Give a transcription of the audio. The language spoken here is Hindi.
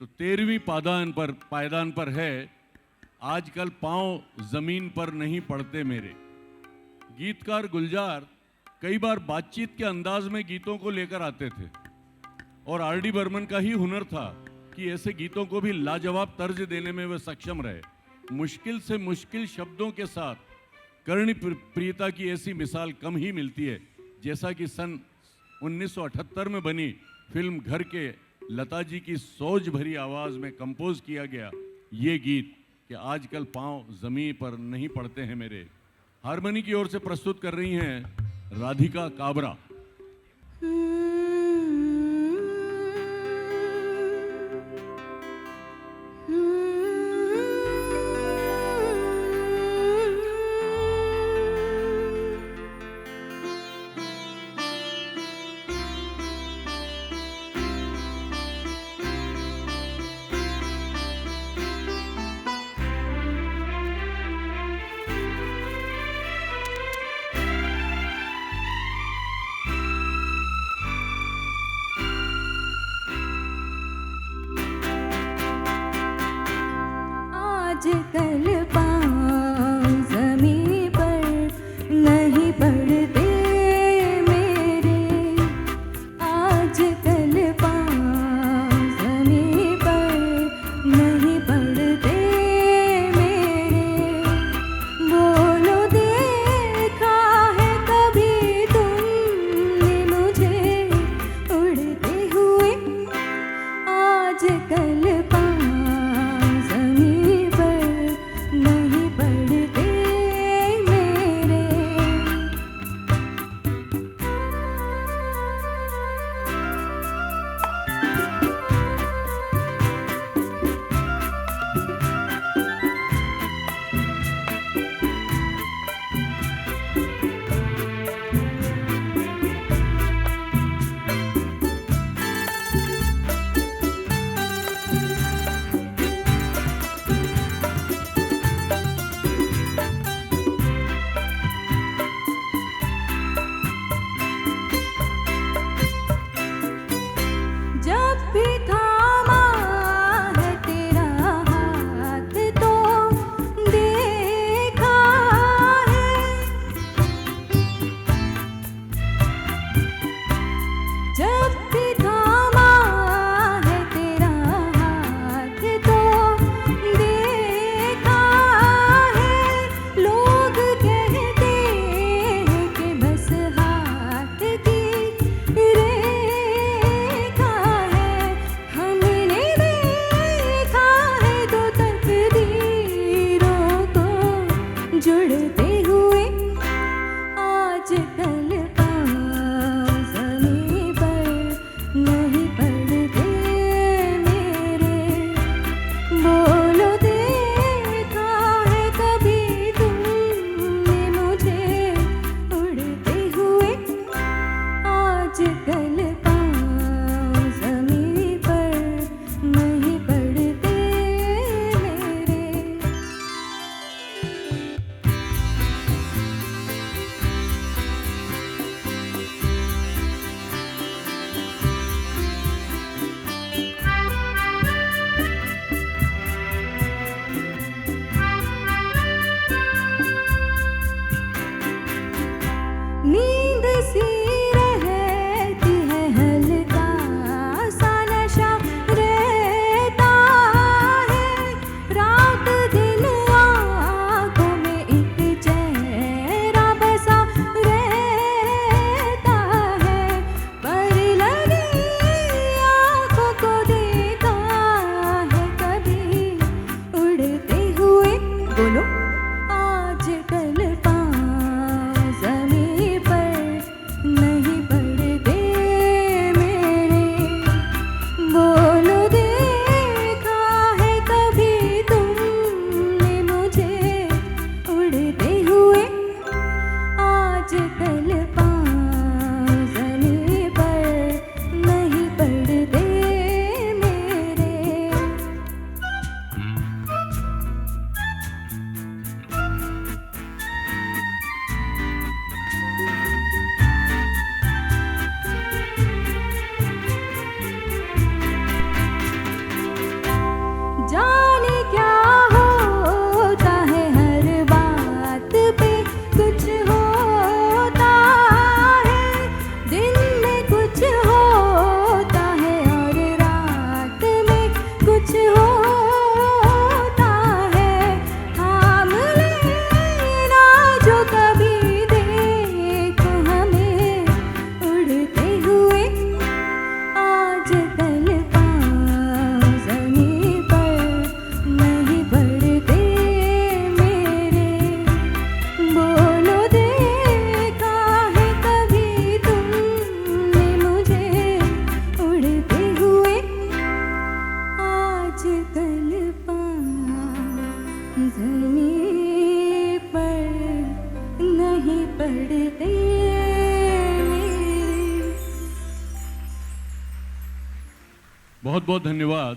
तो 13वीं पायदान पर है, आजकल पांव जमीन पर नहीं पड़ते मेरे। गीतकार गुलजार कई बार बातचीत के अंदाज में गीतों को लेकर आते थे और आर.डी. बर्मन का ही हुनर था कि ऐसे गीतों को भी लाजवाब तर्ज देने में वे सक्षम रहे। मुश्किल से मुश्किल शब्दों के साथ करणी प्रियता की ऐसी मिसाल कम ही मिलती है, जैसा कि सन 1978 में बनी फिल्म घर के लता जी की सोज भरी आवाज में कंपोज किया गया ये गीत कि आजकल पांव जमीन पर नहीं पड़ते हैं मेरे। हारमोनी की ओर से प्रस्तुत कर रही हैं राधिका काबरा। आजकल पाँव ज़मीन पर नहीं पड़ते मेरे। आजकल पाँव ज़मीन पर नहीं पड़ते मेरे। बोलो देखा है कभी तुमने मुझे उड़ते हुए। आजकल जाने क्या होता है हर बात पे कुछ होता है दिन में कुछ होता है और रात में कुछ होता है थाम लेना जो कभी देखो हमें उड़ते हुए आज कल पाँव ज़मीं पर नहीं पड़ते मेरे बोलो देखा है कभी तुमने मुझे उड़ते हुए आज कल पाँव ज़मीं पर नहीं पड़ते मेरे। बहुत बहुत धन्यवाद।